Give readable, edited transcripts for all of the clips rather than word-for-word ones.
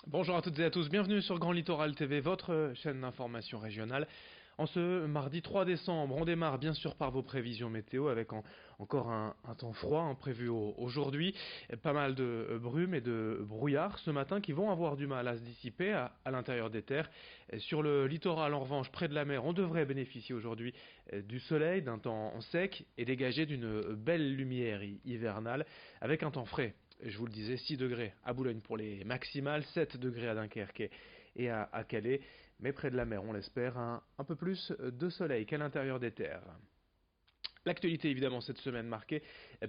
Bonjour à toutes et à tous, bienvenue sur Grand Littoral TV, votre chaîne d'information régionale. En ce mardi 3 décembre, on démarre bien sûr par vos prévisions météo avec encore un temps froid prévu aujourd'hui. Pas mal de brumes et de brouillard ce matin qui vont avoir du mal à se dissiper à l'intérieur des terres. Sur le littoral en revanche, près de la mer, on devrait bénéficier aujourd'hui du soleil, d'un temps sec et dégagé d'une belle lumière hivernale avec un temps frais. Je vous le disais, 6 degrés à Boulogne pour les maximales, 7 degrés à Dunkerque et à Calais, mais près de la mer, on l'espère, un peu plus de soleil qu'à l'intérieur des terres. L'actualité évidemment cette semaine marquée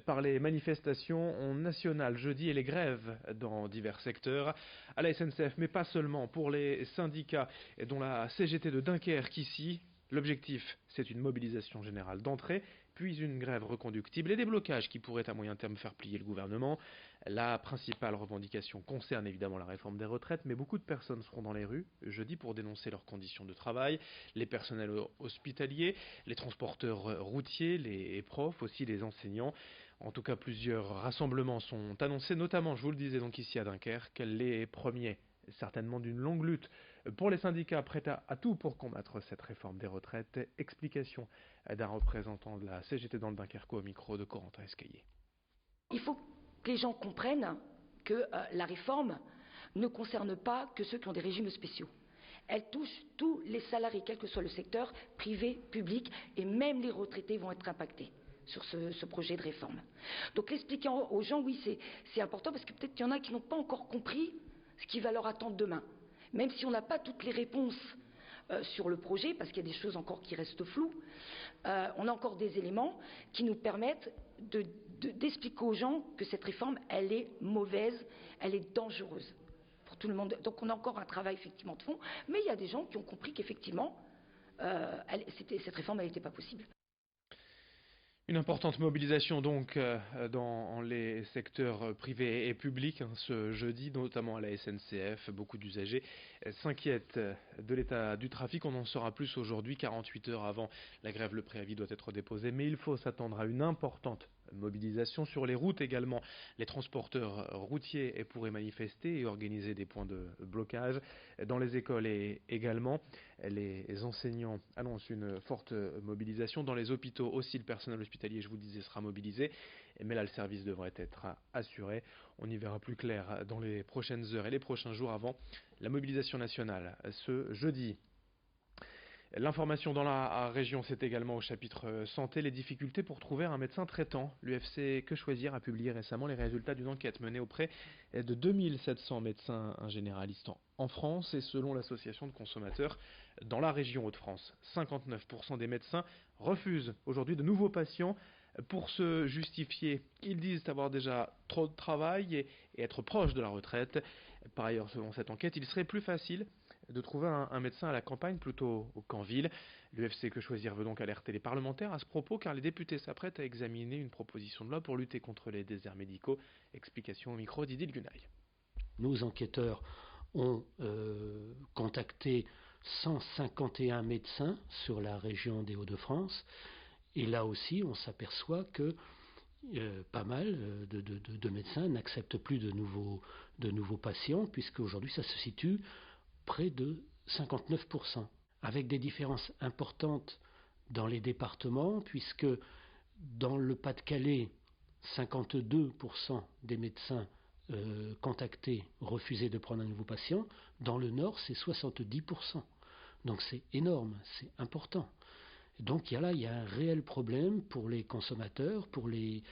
par les manifestations nationales jeudi et les grèves dans divers secteurs à la SNCF, mais pas seulement pour les syndicats dont la CGT de Dunkerque ici. L'objectif, c'est une mobilisation générale d'entrée, puis une grève reconductible et des blocages qui pourraient à moyen terme faire plier le gouvernement. La principale revendication concerne évidemment la réforme des retraites, mais beaucoup de personnes seront dans les rues jeudi pour dénoncer leurs conditions de travail, les personnels hospitaliers, les transporteurs routiers, les profs, aussi les enseignants. En tout cas, plusieurs rassemblements sont annoncés, notamment, je vous le disais donc ici à Dunkerque, les premiers certainement d'une longue lutte pour les syndicats prêts à tout pour combattre cette réforme des retraites. Explication d'un représentant de la CGT dans le Dunkerque au micro de Corentin Escaillé. Il faut que les gens comprennent que la réforme ne concerne pas que ceux qui ont des régimes spéciaux. Elle touche tous les salariés, quel que soit le secteur, privé, public, et même les retraités vont être impactés sur ce projet de réforme. Donc l'expliquer aux gens, oui, c'est important, parce que peut-être qu'il y en a qui n'ont pas encore compris ce qui va leur attendre demain. Même si on n'a pas toutes les réponses sur le projet, parce qu'il y a des choses encore qui restent floues, on a encore des éléments qui nous permettent d'expliquer aux gens que cette réforme, elle est mauvaise, elle est dangereuse pour tout le monde. Donc on a encore un travail effectivement de fond, mais il y a des gens qui ont compris qu'effectivement, cette réforme, elle n'était pas possible. Une importante mobilisation donc dans les secteurs privés et publics ce jeudi, notamment à la SNCF. Beaucoup d'usagers s'inquiètent de l'état du trafic. On en saura plus aujourd'hui, 48 heures avant la grève. Le préavis doit être déposé, mais il faut s'attendre à une importante mobilisation sur les routes également. Les transporteurs routiers pourraient manifester et organiser des points de blocage. Dans les écoles également, les enseignants annoncent une forte mobilisation. Dans les hôpitaux aussi, le personnel hospitalier, je vous le disais, sera mobilisé. Mais là, le service devrait être assuré. On y verra plus clair dans les prochaines heures et les prochains jours avant la mobilisation nationale ce jeudi. L'information dans la région, c'est également au chapitre santé, les difficultés pour trouver un médecin traitant. L'UFC Que Choisir a publié récemment les résultats d'une enquête menée auprès de 2700 médecins généralistes en France et selon l'association de consommateurs dans la région Hauts-de-France. 59% des médecins refusent aujourd'hui de nouveaux patients pour se justifier. Ils disent avoir déjà trop de travail et être proches de la retraite. Par ailleurs, selon cette enquête, il serait plus facile de trouver un médecin à la campagne plutôt qu'en ville. L'UFC Que Choisir veut donc alerter les parlementaires à ce propos car les députés s'apprêtent à examiner une proposition de loi pour lutter contre les déserts médicaux. Explication au micro d'Idil Gunaï. Nos enquêteurs ont contacté 151 médecins sur la région des Hauts-de-France et là aussi on s'aperçoit que pas mal de médecins n'acceptent plus de nouveaux patients puisque aujourd'hui ça se situe près de 59%, avec des différences importantes dans les départements, puisque dans le Pas-de-Calais, 52% des médecins contactés refusaient de prendre un nouveau patient. Dans le Nord, c'est 70%. Donc c'est énorme, c'est important. Donc il y a un réel problème pour les consommateurs, pour les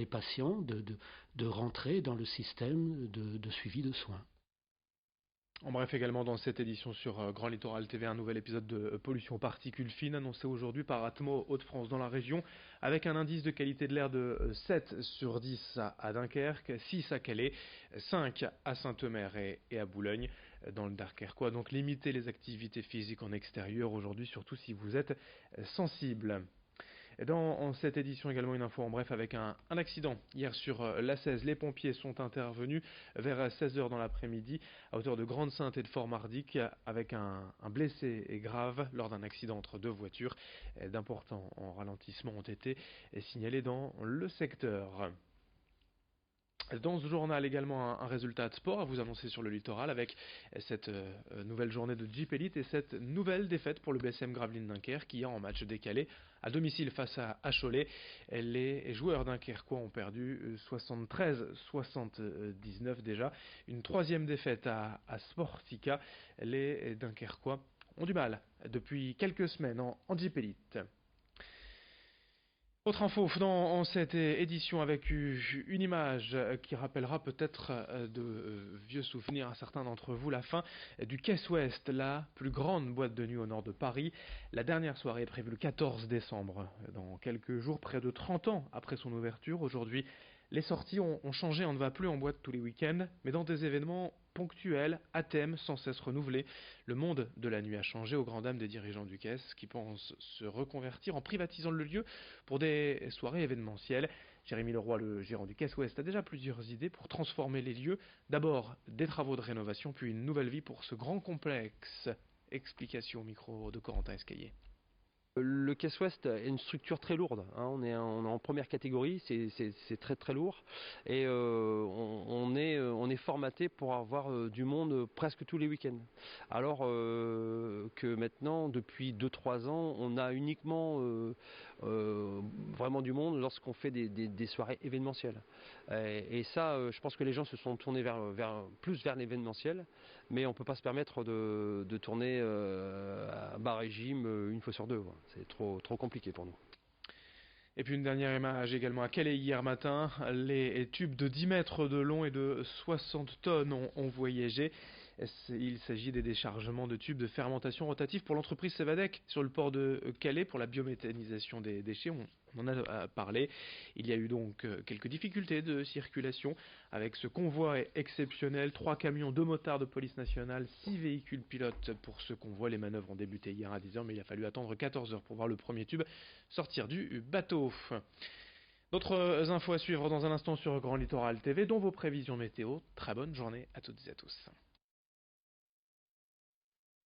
patients, de rentrer dans le système de suivi de soins. En bref, également dans cette édition sur Grand Littoral TV, un nouvel épisode de pollution aux particules fines annoncé aujourd'hui par Atmo Hauts-de-France dans la région, avec un indice de qualité de l'air de 7 sur 10 à Dunkerque, 6 à Calais, 5 à Saint-Omer et à Boulogne dans le Dunkerquois. Donc limitez les activités physiques en extérieur aujourd'hui, surtout si vous êtes sensible. Dans cette édition également une info en bref avec un accident. Hier sur l'A16, les pompiers sont intervenus vers 16 h dans l'après-midi à hauteur de Grande-Sainte et de Fort-Mardic avec un blessé grave lors d'un accident entre deux voitures. D'importants ralentissements ont été signalés dans le secteur. Dans ce journal également un résultat de sport à vous annoncer sur le littoral avec cette nouvelle journée de Jeep Elite et cette nouvelle défaite pour le BSM Gravelines Dunkerque qui a en match décalé à domicile face à Cholet. Les joueurs dunkerquois ont perdu 73-79 déjà. Une troisième défaite à Sportica. Les Dunkerquois ont du mal depuis quelques semaines en Jeep Elite. Autre info en cette édition avec une image qui rappellera peut-être de vieux souvenirs à certains d'entre vous, la fin du Caisse Ouest, la plus grande boîte de nuit au nord de Paris. La dernière soirée est prévue le 14 décembre, dans quelques jours, près de 30 ans après son ouverture. Aujourd'hui, les sorties ont changé, on ne va plus en boîte tous les week-ends, mais dans des événements ponctuels, à thème, sans cesse renouvelés. Le monde de la nuit a changé aux grandes dames des dirigeants du Caisse qui pensent se reconvertir en privatisant le lieu pour des soirées événementielles. Jérémy Leroy, le gérant du Caisse Ouest, a déjà plusieurs idées pour transformer les lieux. D'abord, des travaux de rénovation, puis une nouvelle vie pour ce grand complexe. Explication au micro de Corentin Escaillé. Le Caisse Ouest est une structure très lourde, hein. On est en première catégorie, c'est très très lourd et on est formaté pour avoir du monde presque tous les week-ends. Alors que maintenant, depuis 2-3 ans, on a uniquement vraiment du monde lorsqu'on fait des soirées événementielles. Et ça, je pense que les gens se sont tournés plus vers l'événementiel, mais on ne peut pas se permettre de tourner à bas régime une fois sur deux. C'est trop compliqué pour nous. Et puis une dernière image également à Calais hier matin. Les tubes de 10 mètres de long et de 60 tonnes ont voyagé. Il s'agit des déchargements de tubes de fermentation rotative pour l'entreprise Cevadec sur le port de Calais pour la biométhanisation des déchets. On en a parlé. Il y a eu donc quelques difficultés de circulation avec ce convoi exceptionnel. 3 camions, 2 motards de police nationale, 6 véhicules pilotes pour ce convoi. Les manœuvres ont débuté hier à 10h, mais il a fallu attendre 14h pour voir le premier tube sortir du bateau. D'autres infos à suivre dans un instant sur Grand Littoral TV, dont vos prévisions météo. Très bonne journée à toutes et à tous.